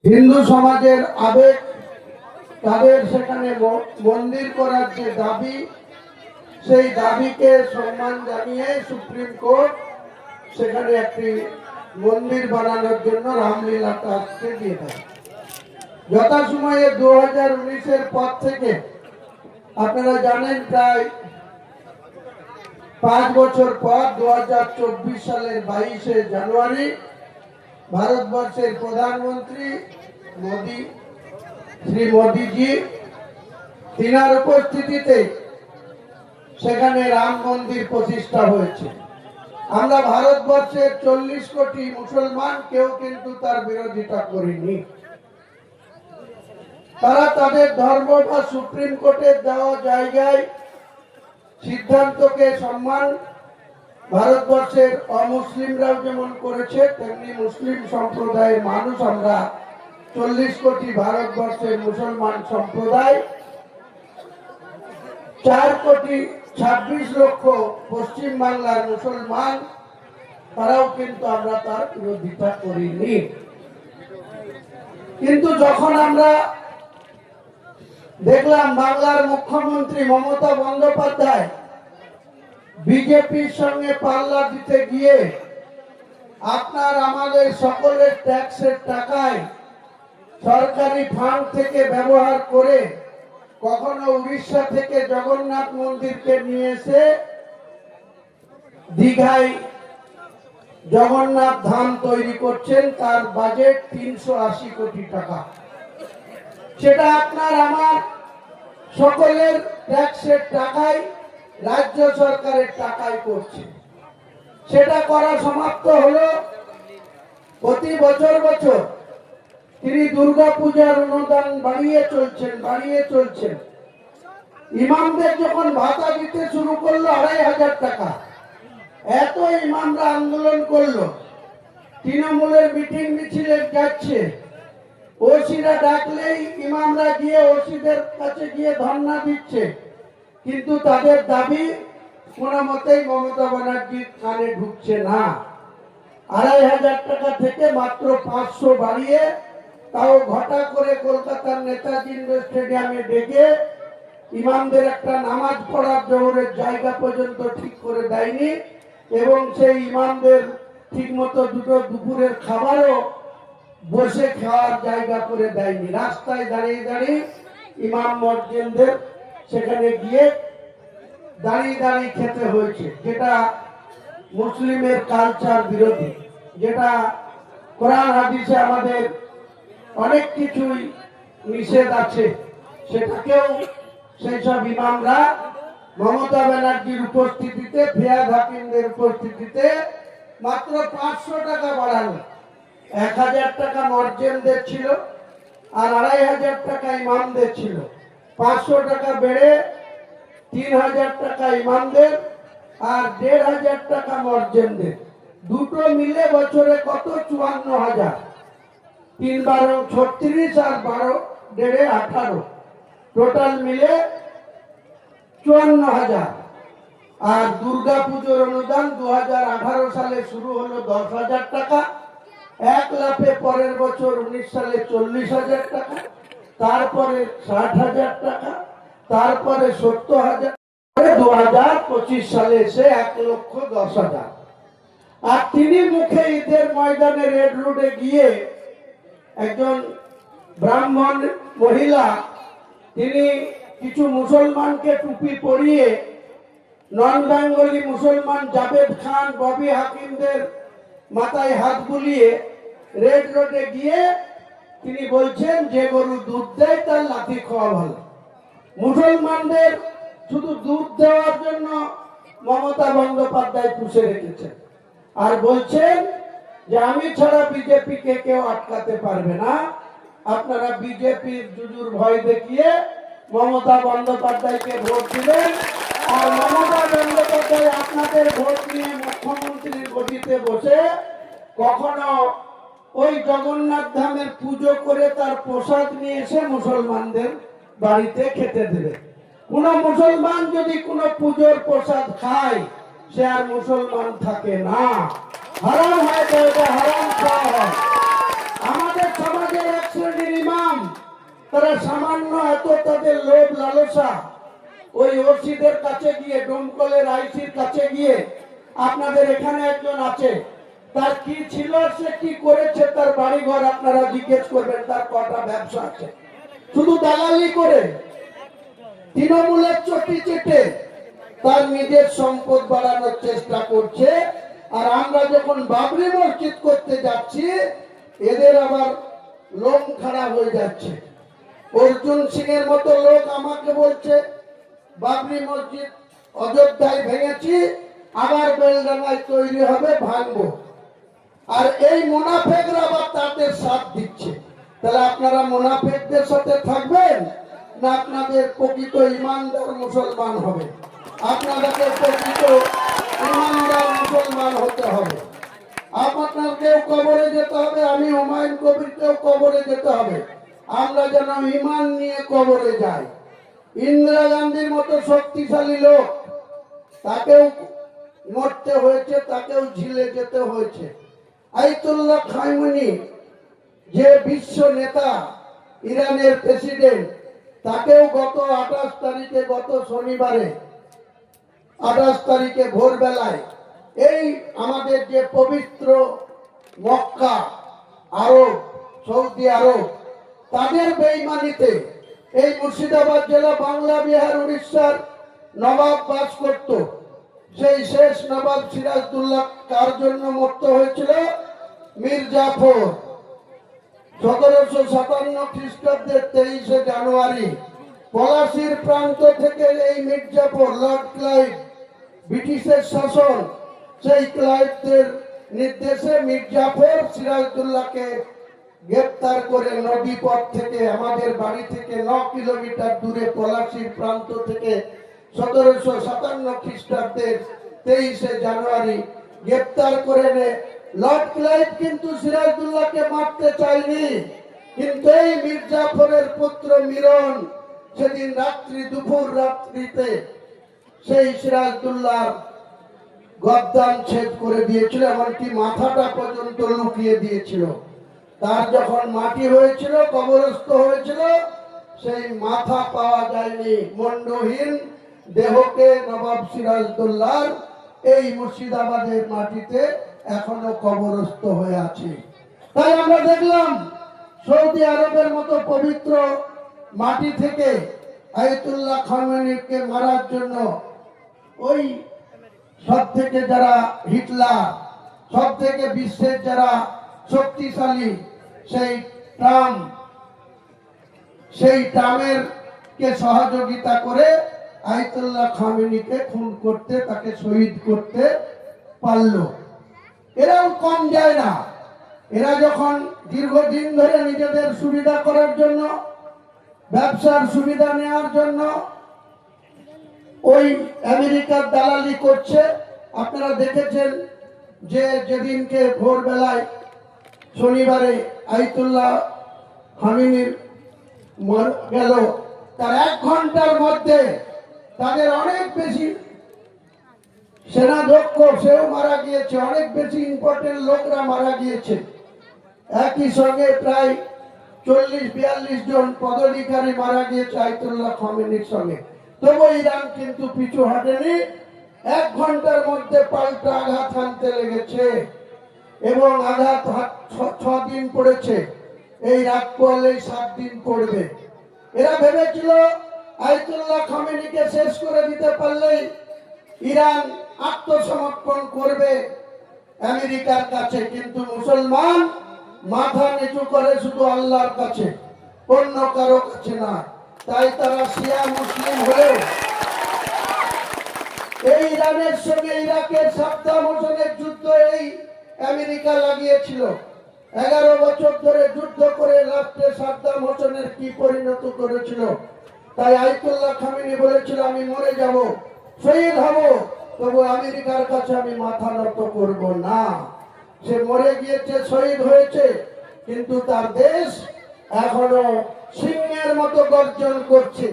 হিন্দু সমাজের আবেগ, তাদের সেখানে মন্দির করার যে দাবি, সেই দাবিকে সম্মান জানিয়ে সুপ্রিম কোর্ট সেখানে একটি মন্দির বানানোর জন্য রামলীলাটা আজকে দিয়ে দেয়। যথাসময়ে 2019-এর পর থেকে আপনারা জানেন প্রায় 5 বছর পর 2024 সালের 22শে জানুয়ারি ভারতবর্ষের প্রধানমন্ত্রী শ্রী মোদীজি তিনার উপস্থিতিতে সেখানে রাম মন্দির প্রতিষ্ঠা হয়েছে। আমরা ভারতবর্ষের 40 কোটি মুসলমান কেউ কিন্তু তার বিরোধিতা করিনি। তারা তাদের ধর্ম বা সুপ্রিম কোর্টের দেওয়া জায়গায় সিদ্ধান্তকে সম্মান ভারতবর্ষের অমুসলিমরাও যেমন করেছে, তেমনি মুসলিম সম্প্রদায়ের মানুষ আমরা 40 কোটি ভারতবর্ষের মুসলমান সম্প্রদায়, 4 কোটি 26 লক্ষ পশ্চিম বাংলার মুসলমান, তারাও কিন্তু আমরা তার বিরোধিতা করিনি। কিন্তু যখন আমরা দেখলাম বাংলার মুখ্যমন্ত্রী মমতা বন্দ্যোপাধ্যায় বিজেপির সঙ্গে পাল্লা দিতে গিয়ে আপনার আমাদের সকলের ট্যাক্সের টাকায় সরকারি ফান্ড থেকে ব্যবহার করে কখনো উড়িষ্যা থেকে জগন্নাথ মন্দিরকে নিয়ে এসে দীঘায় জগন্নাথ ধাম তৈরি করছেন, তার বাজেট 380 কোটি টাকা। সেটা আপনার আমার সকলের ট্যাক্সের টাকায়, রাজ্য সরকারের টাকায় করছে। সেটা করা সমাপ্ত হলো। প্রতি বছর তিনি দুর্গাপূজার অনুদান বাড়িয়ে চলছেন। ইমামদের যখন ভাতা দিতে শুরু করলো 2500 টাকা, এত ইমামরা আন্দোলন করলো, তৃণমূলের মিটিং মিছিলে যাচ্ছে, ওসিরা ডাকলেই ইমামরা গিয়ে ওসিদের কাছে গিয়ে ধর্ণা দিচ্ছে, কিন্তু তাদের দাবি কোনো মতেই মমতা ব্যানার্জির কানে ঢুকছে না। 2500 টাকা থেকে মাত্র 500 বাড়িয়ে, তাও ঘটা করে কলকাতার নেতাজি স্টেডিয়ামে ডেকে ইমামদের একটা নামাজ পড়ার জোহরের জায়গা পর্যন্ত ঠিক করে দেয়নি, এবং সেই ইমামদের ঠিক মতো দুপুরের খাবারও বসে খাওয়ার জায়গা করে দেয়নি। রাস্তায় দাঁড়িয়ে ইমাম মসজিদদের সেখানে গিয়ে দাঁড়িয়ে খেতে হয়েছে, যেটা মুসলিমের কালচার বিরোধী, যেটা কোরআন হাদিসে আমাদের অনেক কিছুই নিষেধ আছে। সেটাকেও সেই সব ইমামরা মমতা ব্যানার্জির উপস্থিতিতে, ফিয়াদ হাকিমদের উপস্থিতিতে মাত্র 500 টাকা বাড়ানো। 1000 টাকা মসজিদদের ছিল আর 2500 টাকা ইমামদের ছিল। 500 টাকা বেড়ে 3000 টাকা ইমামদের আর 1500 টাকা মসজিদদের। দুটো মিলে বছরে কত? 54,000। 3 12 36 আর 12 1.5 18, টোটাল মিলে 54,000। আর দুর্গা পুজোর অনুদান 2018 সালে শুরু হলো 10,000 টাকা, 1 লাফে পরের বছর 19 সালে 40,000 টাকা, তারপরে 60,000 টাকা, তারপরে 70,000, 2025 সালে এসে 1,10,000। আর তিনি মুখে ঈদের ময়দানে রেড রোডে গিয়ে একজন ব্রাহ্মণ মহিলা, তিনি কিছু মুসলমানকে টুপি পরিয়ে নন বেঙ্গলি মুসলমান জাভেদ খান, ববি হাকিমদের মাথায় হাত বুলিয়ে রেড রোডে গিয়ে তিনি বলছেন যে গরু দুধ দেয় তার লাথি খাওয়া ভালো। মুসলমানদের শুধু দুধ দেওয়ার জন্য মমতা বন্দ্যোপাধ্যায় পুষে রেখেছেন, আর বলছেন যে আমি ছাড়া বিজেপিকে কেউ আটকাতে পারবে না। আপনারা বিজেপির জুজুর ভয় দেখিয়ে মমতা বন্দ্যোপাধ্যায়কে ভোট দিলেন, আর মমতা বন্দ্যোপাধ্যায় আপনাদের ভোট নিয়ে মুখ্যমন্ত্রীর গদিতে বসে কখনো ওই জগন্নাথ ধামের পুজো করে তার প্রসাদ নিয়ে এসে মুসলমানদের বাড়িতে খেতে দেবে। কোন মুসলমান যদি কোনো পুজোর প্রসাদ খায়, সে আর মুসলমান থাকে না, হারাম হয়, হারাম খাওয়া হয়। আমাদের সমাজের 1 তারা সামান্য এত তাদের লোভ লালসা, ওই ওসিদের কাছে গিয়ে, ডোমকলের আইসির কাছে গিয়ে, আপনাদের এখানে একজন আছে, তার কি ছিল, সে কি করেছে, তার বাড়িঘর আপনারা জিজ্ঞেস করবেন, তার কটা ব্যবসা আছে, শুধু দালালি করে তৃণমূলের চটি চেটে তার নিজের সম্পদ বাড়ানোর চেষ্টা করছে। আর আমরা যখন বাবরি মসজিদ করতে যাচ্ছি, এদের আবার লোম খারাপ হয়ে যাচ্ছে। অর্জুন সিং এর মতো লোক আমাকে বলছে বাবরি মসজিদ অযোধ্যায় ভেঙেছি, আবার বেলডাঙ্গায় তৈরি হবে, ভাঙবো। আর এই মুনাফেকরা আবার তাদের সাথ দিচ্ছে। তাহলে আপনারা মুনাফেকদের সাথে থাকবেন না আপনাদের প্রকৃত ইমানদার মুসলমান হবে? আপনাদেরকে প্রকৃত ইমানদার মুসলমান হতে হবে। আপনাদেরকেও কবরে যেতে হবে, আমি হুমায়ুন কবিরকেও কবরে যেতে হবে। আমরা যেন ইমান নিয়ে কবরে যাই। ইন্দিরা গান্ধীর মতো শক্তিশালী লোক, তাকেও মরতে হয়েছে, তাকেও ঝিলে যেতে হয়েছে। আয়াতুল্লাহ খামেনি যে বিশ্ব নেতা, ইরানের প্রেসিডেন্ট, তাকেও গত 28 তারিখে, গত শনিবারে 28 তারিখে ভোরবেলায় এই আমাদের যে পবিত্র মক্কা আরব, সৌদি আরব, তাদের বেঈমানিতে এই মুর্শিদাবাদ জেলা, বাংলা, বিহার, উড়িষ্যার নবাব বাস করত। সেই শেষ নবাব সিরাজদৌল্লাহ কার জন্য মরতে হয়েছিল? মীর জাফর। 1757 খ্রিস্টাব্দের 23শে জানুয়ারি পলাশির প্রান্ত থেকে এই মীর জাফর, লর্ড ক্লাইভ, ব্রিটিশের শাসন, সেই ক্লাইভদের নির্দেশে মীর জাফর সিরাজদৌল্লাহকে গ্রেপ্তার করে নদী পথ থেকে, আমাদের বাড়ি থেকে 9 কিলোমিটার দূরে পলাশির প্রান্ত থেকে 1757 খ্রিস্টাব্দের 23শে জানুয়ারি গ্রেপ্তার করে লর্ড ক্লাইভ কিন্তু সিরাজদৌল্লাহকে মারতে চায়নি, কিন্তু এই মীর জাফরের পুত্র মিরন সেদিন দুপুর রাত্রিতে সেই সিরাজদৌল্লাহর গর্দান ছেদ করে দিয়েছিল, এমনকি মাথাটা পর্যন্ত লুকিয়ে দিয়েছিল। তার যখন মাটি হয়েছিল, কবরস্থ হয়েছিল, সেই মাথা পাওয়া যায়নি। মুন্ডহীন দেহকে নবাব সিরাজদৌল্লাহর এই মুর্শিদাবাদের মাটিতে এখনো কবরস্থ হয়ে আছে। তাই আমরা দেখলাম সৌদি আরবের মতো পবিত্র মাটি থেকে আয়াতুল্লাহ খামেনিকে মারার জন্য ওই সব থেকে যারা হিটলার, সব থেকে বিশ্বের যারা শক্তিশালী সেই ট্রাম্প, সেই ট্রাম্পের কে সহযোগিতা করে আয়াতুল্লাহ খামেনিকে খুন করতে, তাকে শহীদ করতে পারলো। এরাও কম যায় না। এরা যখন দীর্ঘদিন ধরে নিজেদের সুবিধা করার জন্য, ব্যবসার সুবিধা নেওয়ার জন্য ওই আমেরিকার দালালি করছে। আপনারা দেখেছেন যে যেদিনকে ভোরবেলায় শনিবারে আয়াতুল্লাহ খামেনির গেল, তার 1 ঘন্টার মধ্যে তাদের অনেক বেশি সেনাধ্যক্ষ সেও মারা গিয়েছে, অনেক বেশি ইম্পর্টেন্ট লোকরা মারা গিয়েছে। একই সঙ্গে প্রায় 40-42 জন পদাধিকারী মারা গিয়েছে আয়াতুল্লাহ খামেনির সঙ্গে। তবু ইরান কিন্তু পিছু হটেনি। 1 ঘন্টার মধ্যে পাল্টা আঘাত হানতে লেগেছে এবং আঘাত 6 দিন পড়েছে। এই রাত পড়লেই 7 দিন পড়বে। এরা ভেবেছিল আয়াতুল্লাহ খামেনিকে শেষ করে দিতে পারলেই ইরান আত্মসমর্পণ করবে আমেরিকার কাছে, কিন্তু মুসলমান মাথা নিচু করে শুধু আল্লাহর কাছে, অন্য কারো কাছে না। তাই তারা শিয়া মুসলিম হলেও এই ইরানের সঙ্গে ইরাকের সাদ্দাম হোসেনের যুদ্ধ এই আমেরিকা লাগিয়েছিল। 11 বছর ধরে যুদ্ধ করে লাস্টে সাদ্দাম হোসেনের কি পরিণত করেছিল। তাই আয়াতুল্লাহ খামেনি বলেছিল, আমি মরে যাব, শহীদ হব, তবু আমেরিকার কাছে আমি মাথা নত করব না। সে মরে গিয়েছে, শহীদ হয়েছে, কিন্তু তার দেশ এখনো সিংহের মতো গর্জন করছে।